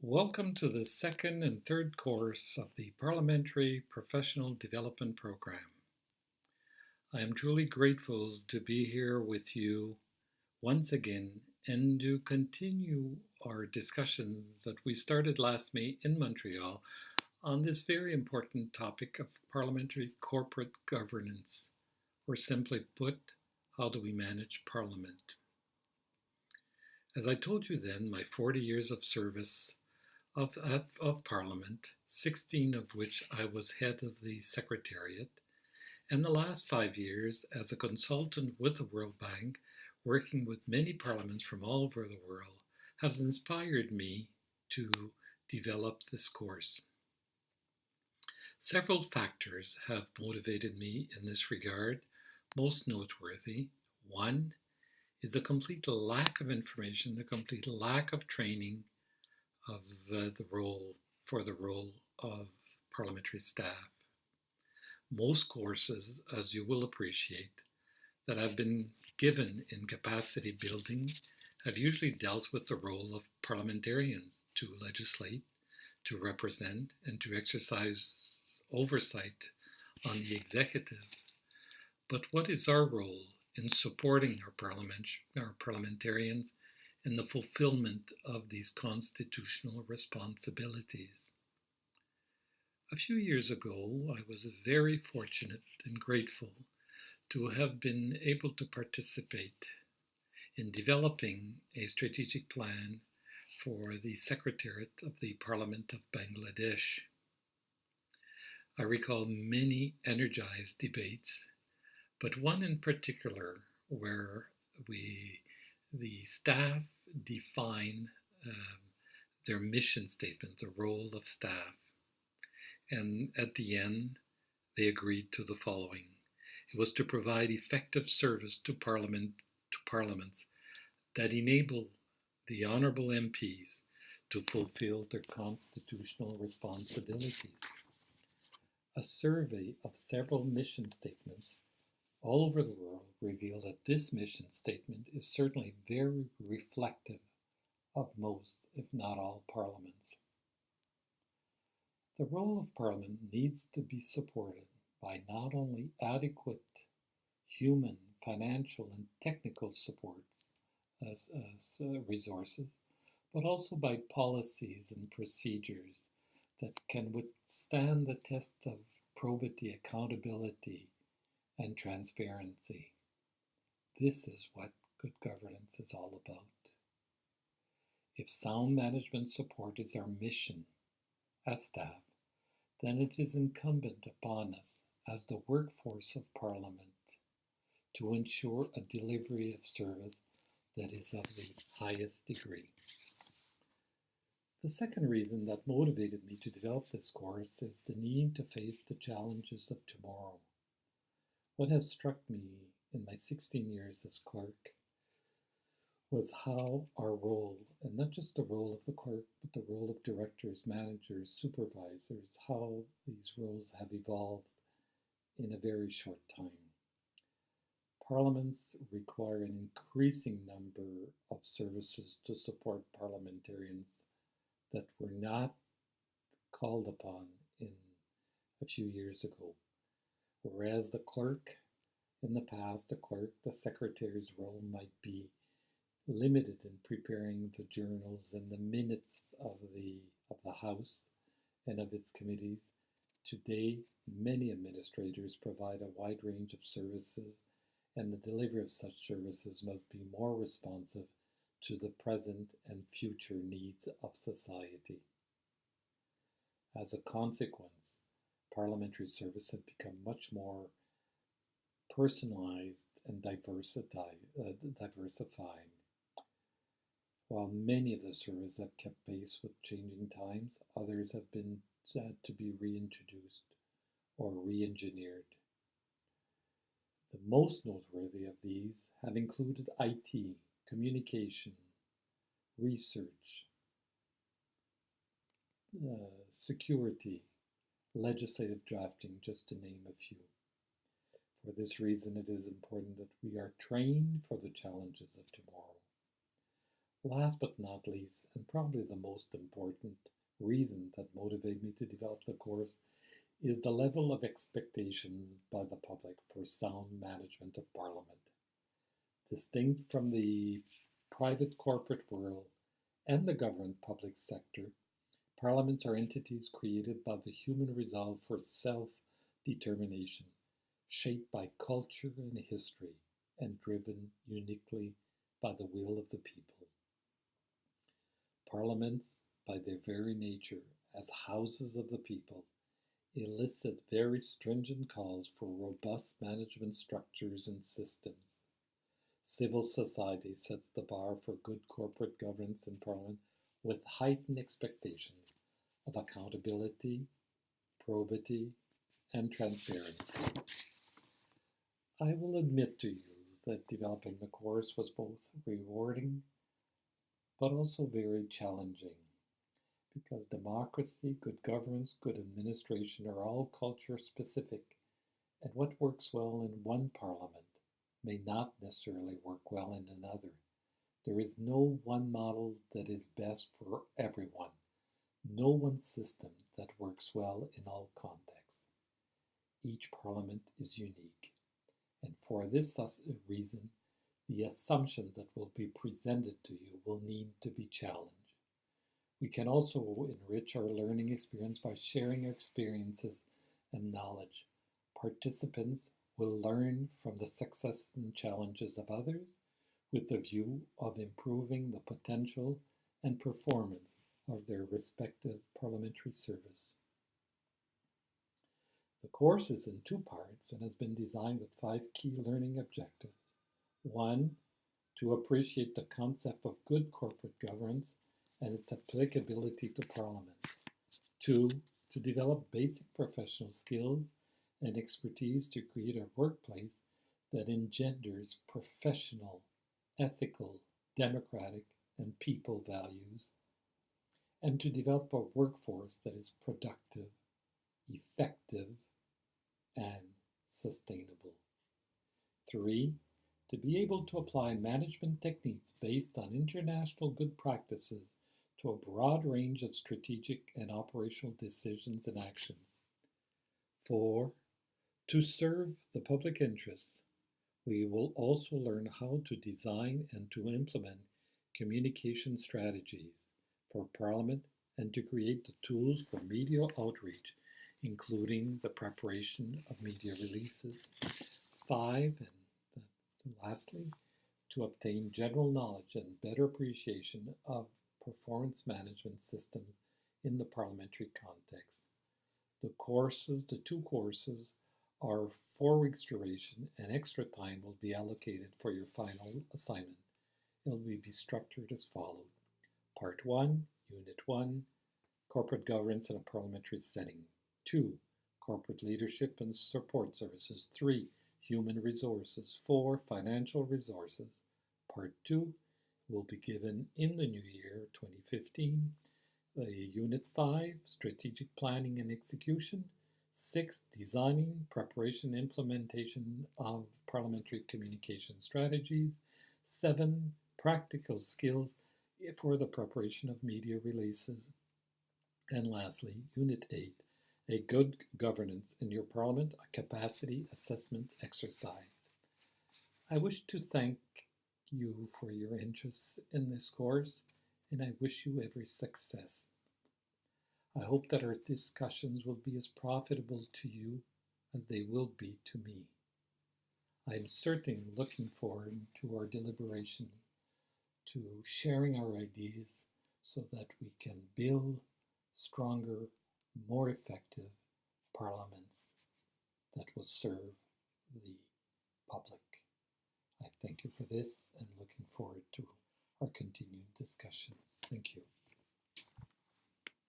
Welcome to the second and third course of the Parliamentary Professional Development Program. I am truly grateful to be here with you once again and to continue our discussions that we started last May in Montreal on this very important topic of parliamentary corporate governance, or simply put, how do we manage Parliament? As I told you then, my 40 years of service of Parliament, 16 of which I was head of the Secretariat, and the last 5 years as a consultant with the World Bank, working with many parliaments from all over the world, has inspired me to develop this course. Several factors have motivated me in this regard, most noteworthy. One is a complete lack of information, the complete lack of training of the role of parliamentary staff. Most courses, as you will appreciate, that have been given in capacity building have usually dealt with the role of parliamentarians to legislate, to represent, and to exercise oversight on the executive. But what is our role in supporting our parliamentarians in the fulfillment of these constitutional responsibilities? A few years ago, I was very fortunate and grateful to have been able to participate in developing a strategic plan for the Secretariat of the Parliament of Bangladesh. I recall many energized debates, but one in particular where the staff define their mission statement, the role of staff. And at the end, they agreed to the following. It was to provide effective service to parliaments that enable the honourable MPs to fulfill their constitutional responsibilities. A survey of several mission statements all over the world reveal that this mission statement is certainly very reflective of most, if not all, parliaments. The role of Parliament needs to be supported by not only adequate human, financial, and technical supports as resources, but also by policies and procedures that can withstand the test of probity, accountability, and transparency. This is what good governance is all about. If sound management support is our mission as staff, then it is incumbent upon us as the workforce of Parliament to ensure a delivery of service that is of the highest degree. The second reason that motivated me to develop this course is the need to face the challenges of tomorrow. What has struck me in my 16 years as clerk was how our role, and not just the role of the clerk, but the role of directors, managers, supervisors, how these roles have evolved in a very short time. Parliaments require an increasing number of services to support parliamentarians that were not called upon in a few years ago. Whereas the clerk, in the past, the secretary's role might be limited in preparing the journals and the minutes of the House and of its committees. Today, many administrators provide a wide range of services, and the delivery of such services must be more responsive to the present and future needs of society. As a consequence, parliamentary service has become much more personalized and diversifying. While many of the services have kept pace with changing times, others have been had to be reintroduced or re-engineered. The most noteworthy of these have included IT, communication, research, security, legislative drafting, just to name a few. For this reason, it is important that we are trained for the challenges of tomorrow. Last but not least, and probably the most important reason that motivated me to develop the course is the level of expectations by the public for sound management of Parliament. Distinct from the private corporate world and the government public sector, parliaments are entities created by the human resolve for self determination, shaped by culture and history, and driven uniquely by the will of the people. Parliaments, by their very nature, as houses of the people, elicit very stringent calls for robust management structures and systems. Civil society sets the bar for good corporate governance in Parliament with heightened expectations of accountability, probity, and transparency. I will admit to you that developing the course was both rewarding but also very challenging because democracy, good governance, good administration are all culture specific, and what works well in one parliament may not necessarily work well in another. There is no one model that is best for everyone, no one system that works well in all contexts. Each parliament is unique, and for this reason, the assumptions that will be presented to you will need to be challenged. We can also enrich our learning experience by sharing our experiences and knowledge. Participants will learn from the successes and challenges of others with the view of improving the potential and performance of their respective parliamentary service. The course is in two parts and has been designed with 5 key learning objectives. 1. To appreciate the concept of good corporate governance and its applicability to parliaments. 2. To develop basic professional skills and expertise to create a workplace that engenders professional, ethical, democratic, and people values, and to develop a workforce that is productive, effective, and sustainable. 3. To be able to apply management techniques based on international good practices to a broad range of strategic and operational decisions and actions. 4. To serve the public interest, we will also learn how to design and to implement communication strategies for Parliament and to create the tools for media outreach, including the preparation of media releases. 5. And lastly, to obtain general knowledge and better appreciation of performance management systems in the parliamentary context. The two courses, are 4 weeks duration, and extra time will be allocated for your final assignment. It will be structured as follows. Part 1, Unit 1, Corporate Governance in a Parliamentary Setting. 2, Corporate Leadership and Support Services. 3, Human Resources. 4, Financial Resources. Part 2 will be given in the new year, 2015. Unit 5, Strategic Planning and Execution. 6, Designing, Preparation, Implementation of Parliamentary Communication Strategies. 7, Practical Skills for the Preparation of Media Releases. And lastly, Unit 8, A Good Governance in Your Parliament, a Capacity Assessment Exercise. I wish to thank you for your interest in this course, and I wish you every success. I hope that our discussions will be as profitable to you as they will be to me. I am certainly looking forward to our deliberation, to sharing our ideas so that we can build stronger, more effective parliaments that will serve the public. I thank you for this and looking forward to our continued discussions. Thank you.